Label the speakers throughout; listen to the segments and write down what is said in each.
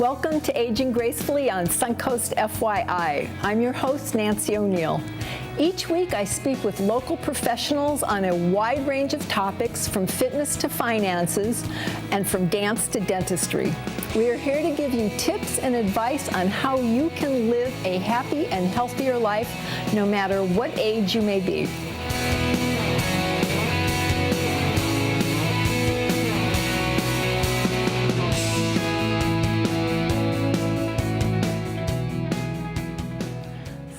Speaker 1: Welcome to Aging Gracefully on Suncoast FYI. I'm your host, Nancy O'Neill. Each week I speak with local professionals on a wide range of topics, from fitness to finances and from dance to dentistry. We are here to give you tips and advice on how you can live a happy and healthier life no matter what age you may be.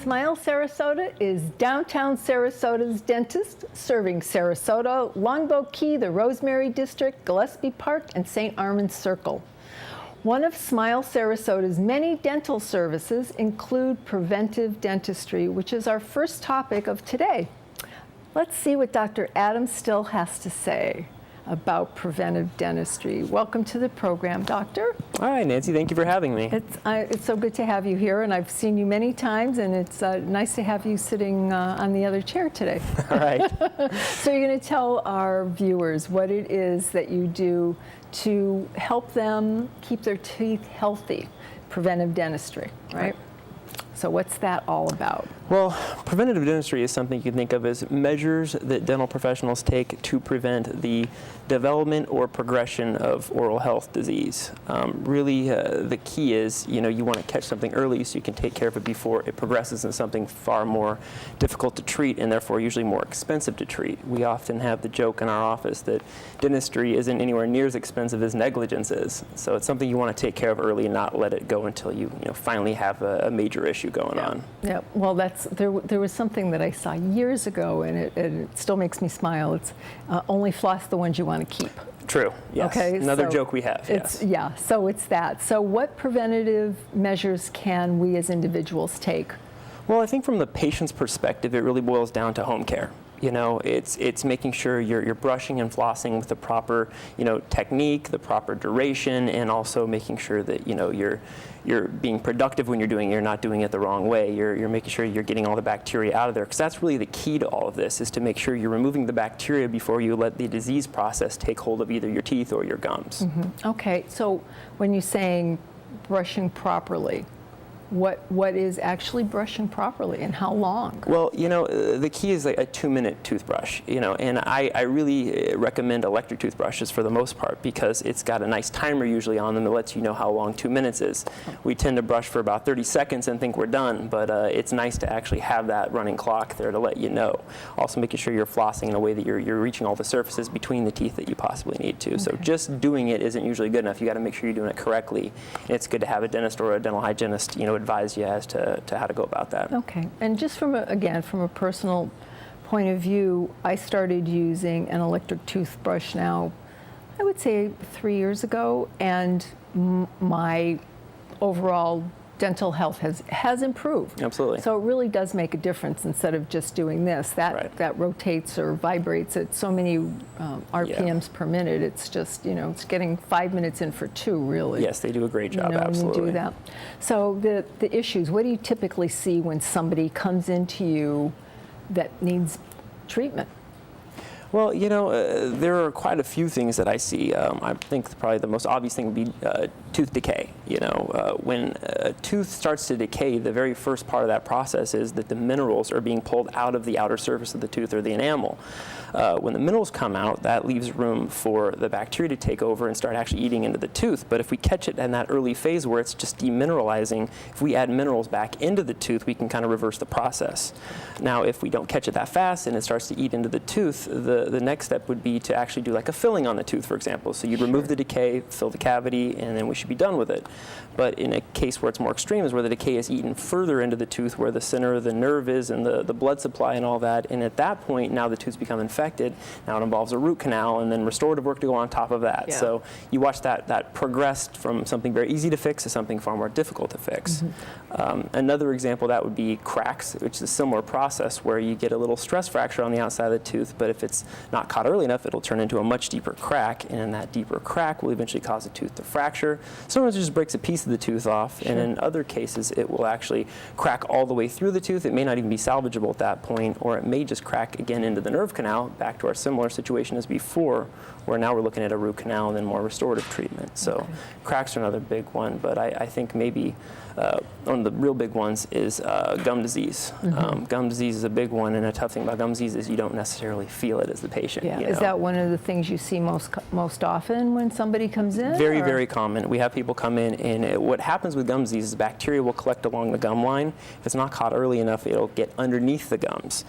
Speaker 1: Smile Sarasota is downtown Sarasota's dentist, serving Sarasota, Longboat Key, the Rosemary District, Gillespie Park, and St. Armand's Circle. One of Smile Sarasota's many dental services include preventive dentistry, which is our first topic of today. Let's see what Dr. Adam Still has to say about preventive dentistry. Welcome to the program, Doctor.
Speaker 2: Hi, Nancy. Thank you for having me.
Speaker 1: It's so good to have you here, and I've seen you many times, and it's nice to have you sitting on the other chair today.
Speaker 2: All right.
Speaker 1: So you're going to tell our viewers what it is that you do to help them keep their teeth healthy, preventive dentistry, right? So what's that all about?
Speaker 2: Well, preventative dentistry is something you can think of as measures that dental professionals take to prevent the development or progression of oral health disease. Really, the key is, you want to catch something early so you can take care of it before it progresses into something far more difficult to treat and therefore usually more expensive to treat. We often have the joke in our office that dentistry isn't anywhere near as expensive as negligence is. So it's something you want to take care of early and not let it go until you finally have a major issue going on.
Speaker 1: Yeah, well, there was something that I saw years ago, and it still makes me smile. It's only floss the ones you want to keep.
Speaker 2: True, yes.
Speaker 1: Okay,
Speaker 2: another joke we have, yes.
Speaker 1: Yeah, so it's that. So what preventative measures can we as individuals take?
Speaker 2: Well, I think from the patient's perspective, it really boils down to home care. It's making sure you're brushing and flossing with the proper, technique, the proper duration, and also making sure that, you're being productive when you're doing it. You're not doing it the wrong way. You're making sure you're getting all the bacteria out of there, because that's really the key to all of this, is to make sure you're removing the bacteria before you let the disease process take hold of either your teeth or your gums.
Speaker 1: Mm-hmm. Okay, so when you're saying brushing properly, what is actually brushing properly, and how long?
Speaker 2: Well, the key is like a 2-minute toothbrush, and I really recommend electric toothbrushes for the most part, because it's got a nice timer usually on them that lets you know how long 2 minutes is. We tend to brush for about 30 seconds and think we're done, but it's nice to actually have that running clock there to let you know. Also making sure you're flossing in a way that you're reaching all the surfaces between the teeth that you possibly need to. Okay. So just doing it isn't usually good enough. You got to make sure you're doing it correctly. And it's good to have a dentist or a dental hygienist, advise you as to how to go about that.
Speaker 1: Okay, and just from a personal point of view, I started using an electric toothbrush now, I would say 3 years ago, and my overall dental health has improved.
Speaker 2: Absolutely.
Speaker 1: So it really does make a difference instead of just doing this. That rotates or vibrates at so many RPMs per minute. It's just, it's getting 5 minutes in for 2, really.
Speaker 2: Yes, they do a great job, absolutely.
Speaker 1: When you do that. So the issues, what do you typically see when somebody comes into you that needs treatment?
Speaker 2: Well, there are quite a few things that I see. I think probably the most obvious thing would be tooth decay. When a tooth starts to decay, the very first part of that process is that the minerals are being pulled out of the outer surface of the tooth, or the enamel. When the minerals come out, that leaves room for the bacteria to take over and start actually eating into the tooth. But if we catch it in that early phase where it's just demineralizing, if we add minerals back into the tooth, we can kind of reverse the process. Now, if we don't catch it that fast and it starts to eat into the tooth, the next step would be to actually do like a filling on the tooth, for example. So you'd remove the decay, fill the cavity, and then we should be done with it. But in a case where it's more extreme is where the decay is eaten further into the tooth, where the center of the nerve is and the blood supply and all that. And at that point, now the tooth's become infected. Now it involves a root canal and then restorative work to go on top of that. Yeah. So you watch that progress from something very easy to fix to something far more difficult to fix. Mm-hmm. Another example that would be cracks, which is a similar process where you get a little stress fracture on the outside of the tooth, but if it's not caught early enough, it'll turn into a much deeper crack, and in that deeper crack will eventually cause the tooth to fracture. Sometimes it just breaks a piece of the tooth off, and in other cases it will actually crack all the way through the tooth. It may not even be salvageable at that point, or it may just crack again into the nerve canal, back to our similar situation as before, where now we're looking at a root canal and then more restorative treatment. So cracks are another big one, but I think maybe one of the real big ones is gum disease. Gum disease is a big one, and a tough thing about gum disease is you don't necessarily feel it as the patient.
Speaker 1: Yeah.
Speaker 2: You
Speaker 1: Is
Speaker 2: know?
Speaker 1: that one of the things you see most often when somebody comes in?
Speaker 2: Very,
Speaker 1: or?
Speaker 2: very common. We have people come in, and what happens with gum disease is bacteria will collect along the gum line. If it's not caught early enough, it'll get underneath the gums.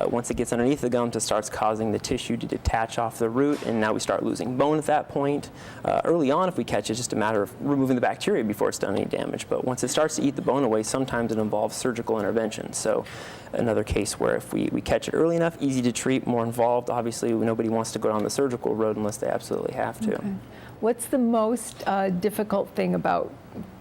Speaker 2: Once it gets underneath the gums, it starts causing the tissue to detach off the root, and now we start losing bone at that point. Early on, if we catch it, it's just a matter of removing the bacteria before it's done any damage. But once it starts to eat the bone away, sometimes it involves surgical intervention. So another case where if we catch it early enough, easy to treat, more involved. Obviously, nobody wants to go down the surgical road unless they absolutely have to.
Speaker 1: Okay. What's the most difficult thing about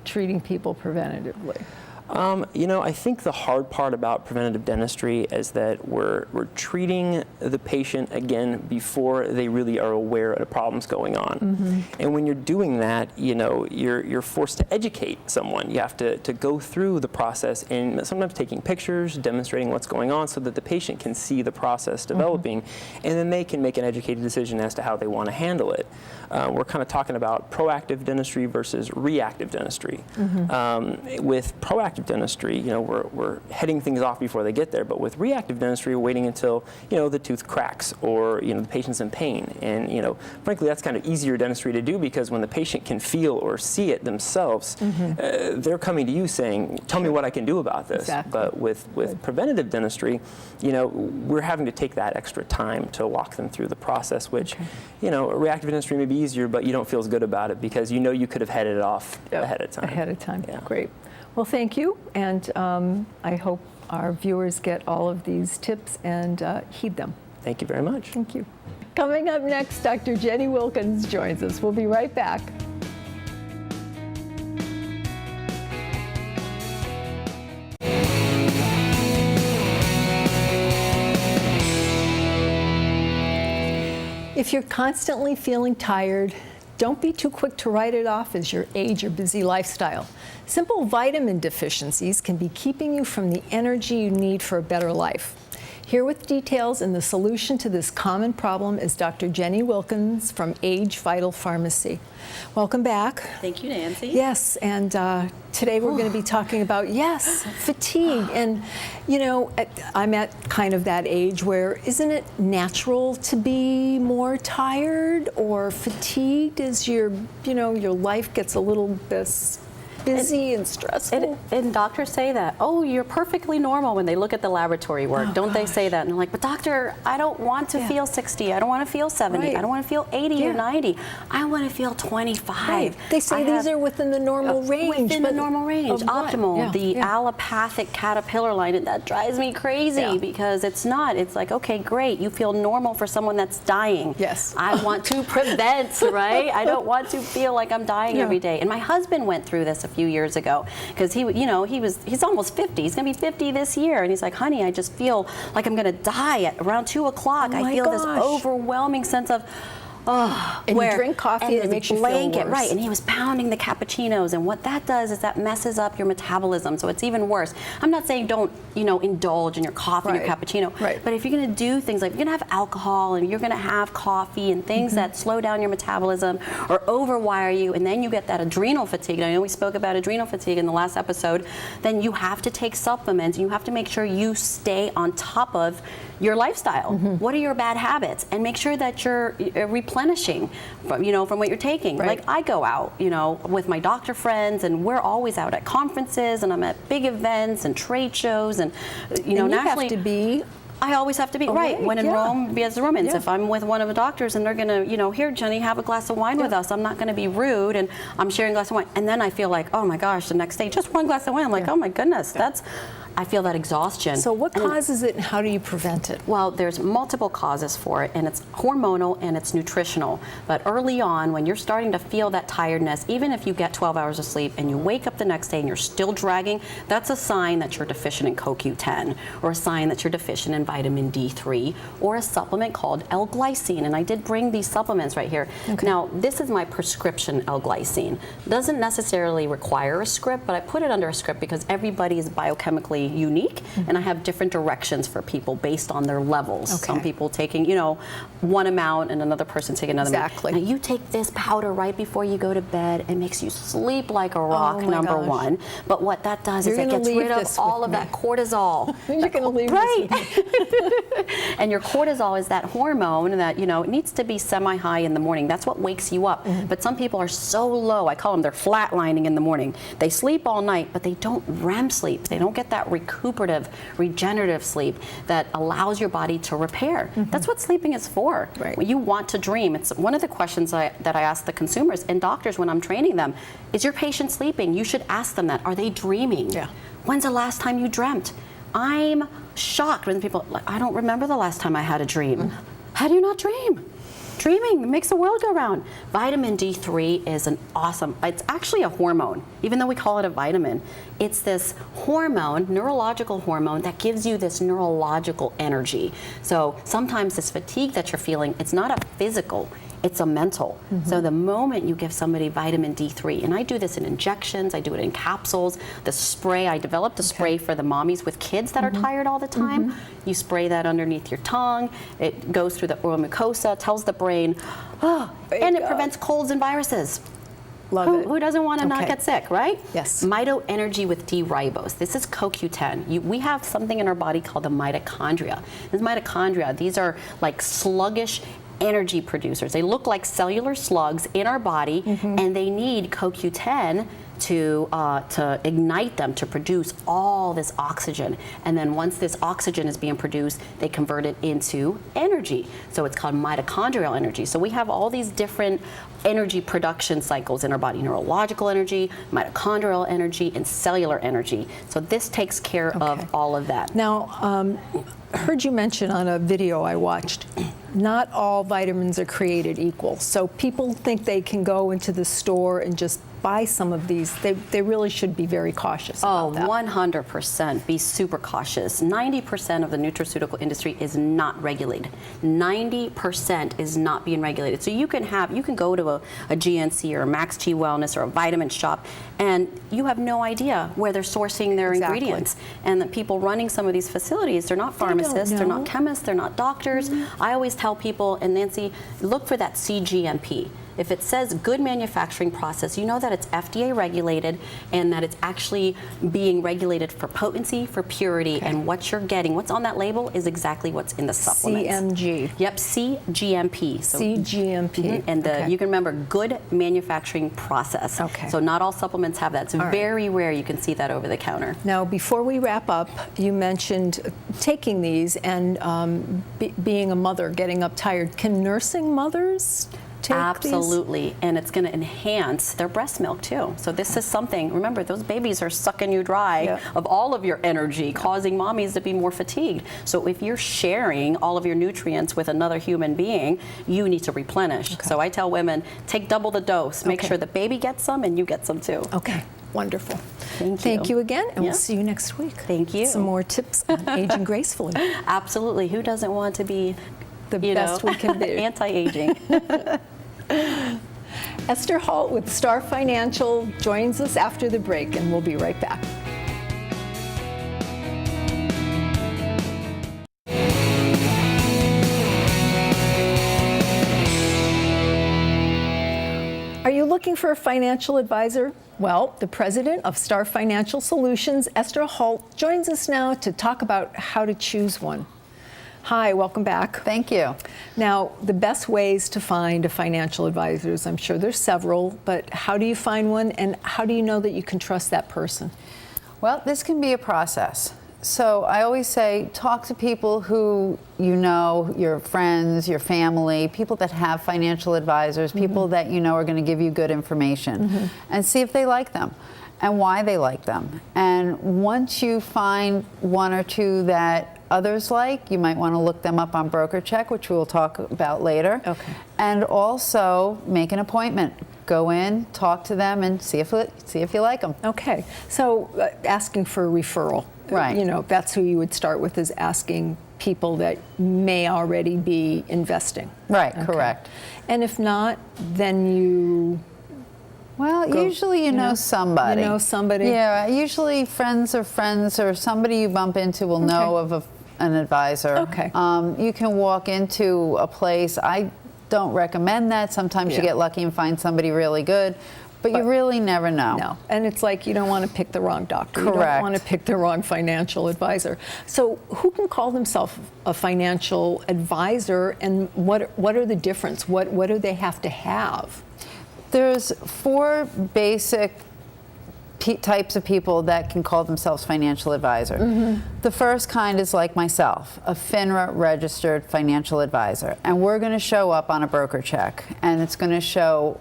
Speaker 1: treating people preventatively?
Speaker 2: I think the hard part about preventative dentistry is that we're treating the patient again before they really are aware of the problem's going on. And when you're doing that, you're forced to educate someone. You have to go through the process, and sometimes taking pictures, demonstrating what's going on so that the patient can see the process developing, and then they can make an educated decision as to how they want to handle it. We're kind of talking about proactive dentistry versus reactive dentistry. With proactive dentistry, we're heading things off before they get there, but with reactive dentistry, we're waiting until, the tooth cracks or, the patient's in pain. And, frankly, that's kind of easier dentistry to do because when the patient can feel or see it themselves, they're coming to you saying, tell me what I can do about this.
Speaker 1: Exactly.
Speaker 2: But with preventative dentistry, we're having to take that extra time to walk them through the process, which, reactive dentistry may be easier, but you don't feel as good about it because you could have headed it off ahead of time.
Speaker 1: Ahead of time.
Speaker 2: Yeah.
Speaker 1: Great. Well, thank you, and I hope our viewers get all of these tips and heed them.
Speaker 2: Thank you very much.
Speaker 1: Thank you. Coming up next, Dr. Jenny Wilkins joins us. We'll be right back. If you're constantly feeling tired, don't be too quick to write it off as your age or busy lifestyle. Simple vitamin deficiencies can be keeping you from the energy you need for a better life. Here with details and the solution to this common problem is Dr. Jenny Wilkins from ageVital Pharmacy. Welcome back.
Speaker 3: Thank you, Nancy.
Speaker 1: Yes, and today we're going to be talking about, fatigue. And, I'm at kind of that age where isn't it natural to be more tired or fatigued as your life gets a little bit busy and stressful?
Speaker 3: And doctors say that, oh, you're perfectly normal when they look at the laboratory work. Don't they say that? And they're like, but doctor, I don't want to feel 60. I don't want to feel 70.
Speaker 1: Right.
Speaker 3: I don't want to feel 80 or 90. I want to feel 25.
Speaker 1: Right. They say these are within the normal range.
Speaker 3: Within the normal range, optimal. The allopathic caterpillar line, that drives me crazy because it's not. It's like, okay, great. You feel normal for someone that's dying.
Speaker 1: Yes.
Speaker 3: I want to prevent, right? I don't want to feel like I'm dying every day. And my husband went through this a few years ago because he's almost 50. He's going to be 50 this year. And he's like, honey, I just feel like I'm going to die at around 2 o'clock. I feel this overwhelming sense of,
Speaker 1: and you drink coffee and it makes you feel worse.
Speaker 3: Right, and he was pounding the cappuccinos, and what that does is that messes up your metabolism, so it's even worse. I'm not saying don't, indulge in your coffee and your cappuccino, but if you're going to do things like you're going to have alcohol and you're going to have coffee and things that slow down your metabolism or overwire you, and then you get that adrenal fatigue. I know we spoke about adrenal fatigue in the last episode. Then you have to take supplements, and you have to make sure you stay on top of your lifestyle. What are your bad habits? And make sure that you're replenishing from what you're taking. Like I go out, with my doctor friends, and we're always out at conferences, and I'm at big events and trade shows, and
Speaker 1: you
Speaker 3: nationally,
Speaker 1: have to be.
Speaker 3: I always have to be when in Rome, be as the Romans. If I'm with one of the doctors and they're gonna, here, Jenny, have a glass of wine with us. I'm not gonna be rude, and I'm sharing a glass of wine, and then I feel like, oh my gosh, the next day, just one glass of wine. I'm like, oh my goodness, I feel that exhaustion.
Speaker 1: So what causes it and how do you prevent it?
Speaker 3: Well, there's multiple causes for it, and it's hormonal and it's nutritional. But early on, when you're starting to feel that tiredness, even if you get 12 hours of sleep and you wake up the next day and you're still dragging, that's a sign that you're deficient in CoQ10, or a sign that you're deficient in vitamin D3, or a supplement called L-glycine. And I did bring these supplements right here.
Speaker 1: Okay.
Speaker 3: Now, this is my prescription L-glycine. Doesn't necessarily require a script, but I put it under a script because everybody is biochemically unique, and I have different directions for people based on their levels.
Speaker 1: Okay.
Speaker 3: Some people taking, you know, one amount and another person taking another
Speaker 1: Exactly.
Speaker 3: amount. Now, you take this powder right before you go to bed, it makes you sleep like a rock,
Speaker 1: Oh my
Speaker 3: number
Speaker 1: gosh.
Speaker 3: one. But what that does
Speaker 1: You're
Speaker 3: is it
Speaker 1: gonna
Speaker 3: gets
Speaker 1: leave
Speaker 3: rid of
Speaker 1: this
Speaker 3: all
Speaker 1: with
Speaker 3: of
Speaker 1: me.
Speaker 3: that cortisol.
Speaker 1: You're going to leave
Speaker 3: Right.
Speaker 1: this with me.
Speaker 3: And your cortisol is that hormone that, you know, it needs to be semi-high in the morning. That's what wakes you up. But some people are so low, I call them, they're flatlining in the morning. They sleep all night, but they don't REM sleep. They don't get that recuperative, regenerative sleep that allows your body to repair. That's what sleeping is for.
Speaker 1: Right.
Speaker 3: When you want to dream, it's one of the questions that I ask the consumers and doctors when I'm training them. Is your patient sleeping? You should ask them that. Are they dreaming?
Speaker 1: Yeah.
Speaker 3: When's the last time you dreamt? I'm shocked when people, like, I don't remember the last time I had a dream. How do you not dream? Dreaming makes the world go round. Vitamin D3 is an awesome, it's actually a hormone, even though we call it a vitamin. It's this hormone, neurological hormone, that gives you this neurological energy. So sometimes this fatigue that you're feeling, it's not a physical, it's a mental. So the moment you give somebody vitamin D3, and I do this in injections, I do it in capsules, the spray, I developed a spray for the mommies with kids that are tired all the time. You spray that underneath your tongue, it goes through the oral mucosa, tells the brain, oh, and it prevents colds and viruses.
Speaker 1: Love it.
Speaker 3: Who doesn't want to not
Speaker 1: Okay.
Speaker 3: get sick, right?
Speaker 1: Yes.
Speaker 3: Mito energy with D-ribose. This is CoQ10. We have something in our body called the mitochondria. These mitochondria, these are like sluggish energy producers. They look like cellular slugs in our body, and they need CoQ10 to ignite them, to produce all this oxygen. And then once this oxygen is being produced, they convert it into energy. So it's called mitochondrial energy. So we have all these different energy production cycles in our body: neurological energy, mitochondrial energy, and cellular energy. So this takes care of all of that.
Speaker 1: Now, I heard you mention on a video I watched, not all vitamins are created equal. So people think they can go into the store and just buy some of these. They really should be very cautious about that.
Speaker 3: 100%. Be super cautious. 90% of the nutraceutical industry is not regulated. 90% is not being regulated. So you can go to a GNC or a Max G Wellness or a vitamin shop, and you have no idea where they're sourcing their ingredients. And the people running some of these facilities, they're not pharmacists, they're not chemists, they're not doctors. I always tell people, and Nancy, look for that CGMP. If it says good manufacturing process, you know that it's FDA regulated and that it's actually being regulated for potency, for purity, and what you're getting. What's on that label is exactly what's in the supplements.
Speaker 1: CMG.
Speaker 3: Yep, CGMP. So,
Speaker 1: CGMP.
Speaker 3: and you can remember good manufacturing process.
Speaker 1: Okay.
Speaker 3: So not all supplements have that. It's very rare you can see that over the counter.
Speaker 1: Now, before we wrap up, you mentioned taking these and being a mother, getting up tired. Can nursing mothers take
Speaker 3: Absolutely, and it's going to enhance their breast milk too. So this is something, remember, those babies are sucking you dry of all of your energy, causing mommies to be more fatigued. So if you're sharing all of your nutrients with another human being, you need to replenish. So I tell women, take double the dose. Make sure the baby gets some and you get some too.
Speaker 1: Okay, wonderful.
Speaker 3: Thank
Speaker 1: you again, and we'll see you next week.
Speaker 3: Thank you.
Speaker 1: Some more tips on aging gracefully.
Speaker 3: Absolutely. Who doesn't want to be
Speaker 1: The best we can be.
Speaker 3: Anti-aging.
Speaker 1: Esther Holt with Star Financial joins us after the break, and we'll be right back. Are you looking for a financial advisor? Well, the president of Star Financial Solutions, Esther Holt, joins us now to talk about how to choose one. Hi, welcome back.
Speaker 4: Thank you.
Speaker 1: Now, the best ways to find a financial advisor, I'm sure there's several, but how do you find one, and how do you know that you can trust that person?
Speaker 4: Well, this can be a process. So I always say, talk to people who you know, your friends, your family, people that have financial advisors, people that you know are going to give you good information, and see if they like them. and why they like them. And once you find one or two that others like, you might want to look them up on BrokerCheck, which we'll talk about later.
Speaker 1: Okay.
Speaker 4: And also make an appointment. Go in, talk to them, and see if you like them.
Speaker 1: Okay. So asking for a referral.
Speaker 4: Right.
Speaker 1: You know, that's who you would start with, is asking people that may already be investing.
Speaker 4: Right,
Speaker 1: Okay.
Speaker 4: correct.
Speaker 1: And if not, then you...
Speaker 4: Well, usually you know somebody.
Speaker 1: You know somebody?
Speaker 4: Yeah, usually friends or somebody you bump into will know of an advisor.
Speaker 1: Okay.
Speaker 4: You can walk into a place. I don't recommend that. Sometimes you get lucky and find somebody really good, but you really never know.
Speaker 1: No, and it's like you don't want to pick the wrong doctor.
Speaker 4: Correct.
Speaker 1: You don't want to pick the wrong financial advisor. So who can call themselves a financial advisor, and what are the difference? What do they have to have?
Speaker 4: There's 4 basic types of people that can call themselves financial advisor. The first kind is like myself, a FINRA registered financial advisor, and we're going to show up on a BrokerCheck, and it's going to show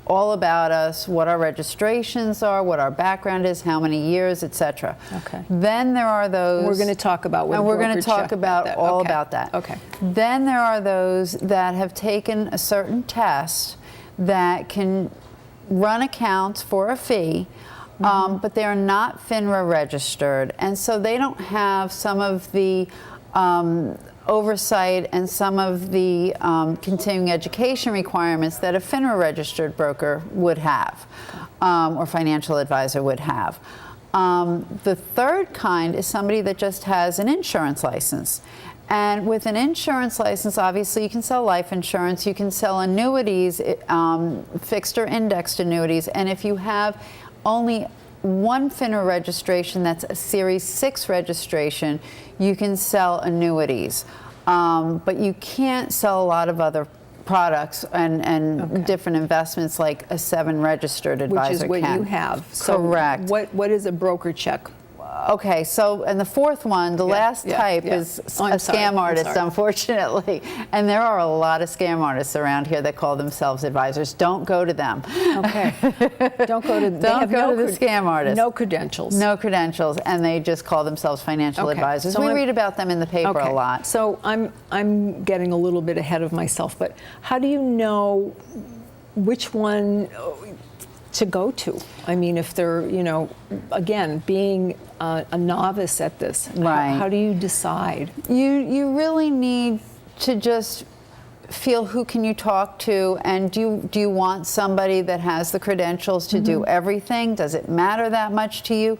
Speaker 4: all about us, what our registrations are, what our background is, how many years, etc.
Speaker 1: Okay.
Speaker 4: Then there are those.
Speaker 1: We're going to talk about what
Speaker 4: and
Speaker 1: a
Speaker 4: we're going to
Speaker 1: broker
Speaker 4: talk
Speaker 1: check
Speaker 4: about
Speaker 1: that.
Speaker 4: all
Speaker 1: Okay.
Speaker 4: about that.
Speaker 1: Okay.
Speaker 4: Then there are those that have taken a certain test that can run accounts for a fee, but they are not FINRA registered, and so they don't have some of the oversight and some of the continuing education requirements that a FINRA registered broker would have, or financial advisor would have. The third kind is somebody that just has an insurance license. And with an insurance license, obviously you can sell life insurance, you can sell annuities, fixed or indexed annuities, and if you have only one FINRA registration, that's a Series 6 registration, you can sell annuities. But you can't sell a lot of other products and different investments like a 7 registered advisor can.
Speaker 1: Which is what you have. So
Speaker 4: correct.
Speaker 1: What is a broker check?
Speaker 4: Okay, so, and the fourth one, the last type is a scam artist, unfortunately. And there are a lot of scam artists around here that call themselves advisors. Don't go to them.
Speaker 1: Okay. Don't go to,
Speaker 4: Don't go to the scam artists.
Speaker 1: No credentials.
Speaker 4: No credentials, and they just call themselves financial advisors.
Speaker 1: So
Speaker 4: we read about them in the paper a lot.
Speaker 1: So I'm getting a little bit ahead of myself, but how do you know which one to go to? I mean, if they're, you know, again, being a novice at this,
Speaker 4: right.
Speaker 1: How do you decide?
Speaker 4: You really need to just feel who can you talk to, and do you want somebody that has the credentials to do everything? Does it matter that much to you?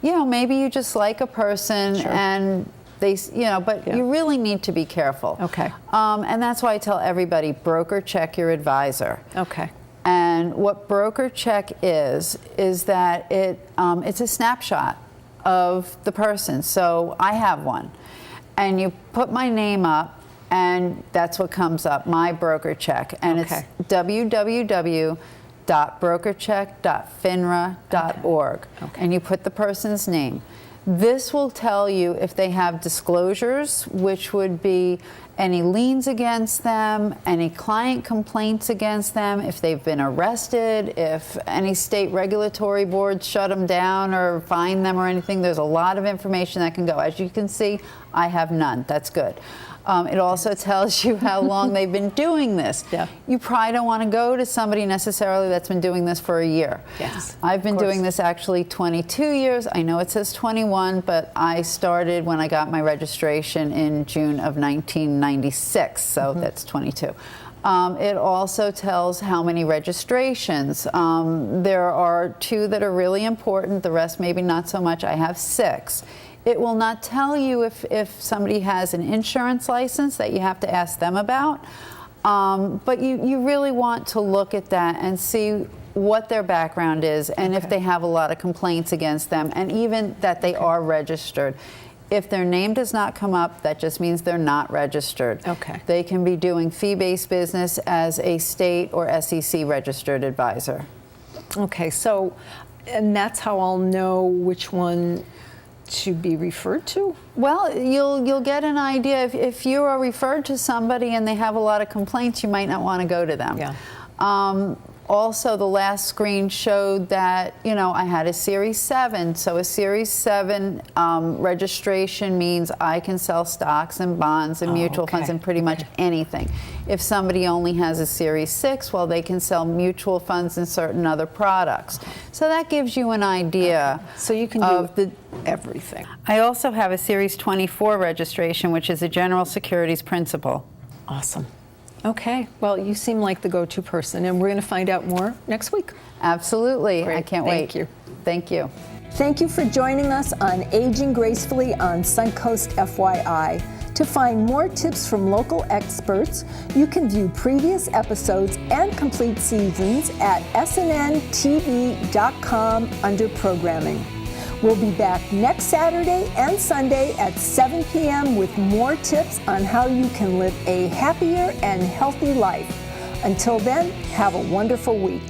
Speaker 4: You know, maybe you just like a person and they, you know, but you really need to be careful.
Speaker 1: Okay.
Speaker 4: And that's why I tell everybody, broker check your advisor.
Speaker 1: Okay.
Speaker 4: And what BrokerCheck is that it's a snapshot of the person. So I have one, and you put my name up, and that's what comes up, my BrokerCheck, and it's www.brokercheck.finra.org, and you put the person's name. This will tell you if they have disclosures, which would be any liens against them, any client complaints against them, if they've been arrested, if any state regulatory boards shut them down or fine them or anything. There's a lot of information that can go. As you can see, I have none. That's good. It also tells you how long they've been doing this.
Speaker 1: Yeah.
Speaker 4: You probably don't want to go to somebody necessarily that's been doing this for a year.
Speaker 1: Yes.
Speaker 4: I've been doing this actually 22 years. I know it says 21, but I started when I got my registration in June of 1996, so that's 22. It also tells how many registrations. There are 2 that are really important, the rest maybe not so much. I have 6. It will not tell you if somebody has an insurance license that you have to ask them about, but you really want to look at that and see what their background is and if they have a lot of complaints against them, and even that they are registered. If their name does not come up, that just means they're not registered.
Speaker 1: Okay.
Speaker 4: They can be doing fee-based business as a state or SEC registered advisor.
Speaker 1: Okay, so, and that's how I'll know which one to be referred to?
Speaker 4: Well, you'll get an idea. If you are referred to somebody and they have a lot of complaints, you might not want to go to them.
Speaker 1: Yeah.
Speaker 4: also, the last screen showed that, you know, I had a Series 7. So a Series 7 registration means I can sell stocks and bonds and mutual funds and pretty much anything. If somebody only has a Series 6, well, they can sell mutual funds and certain other products. So that gives you an idea.
Speaker 1: So you can do everything.
Speaker 4: I also have a Series 24 registration, which is a general securities principal.
Speaker 1: Awesome. Okay, well, you seem like the go-to person, and we're going to find out more next week.
Speaker 4: Absolutely.
Speaker 1: Great.
Speaker 4: I can't wait.
Speaker 1: Thank you.
Speaker 4: Thank you.
Speaker 1: Thank you for joining us on Aging Gracefully on Suncoast FYI. To find more tips from local experts, you can view previous episodes and complete seasons at snntv.com under programming. We'll be back next Saturday and Sunday at 7 p.m. with more tips on how you can live a happier and healthy life. Until then, have a wonderful week.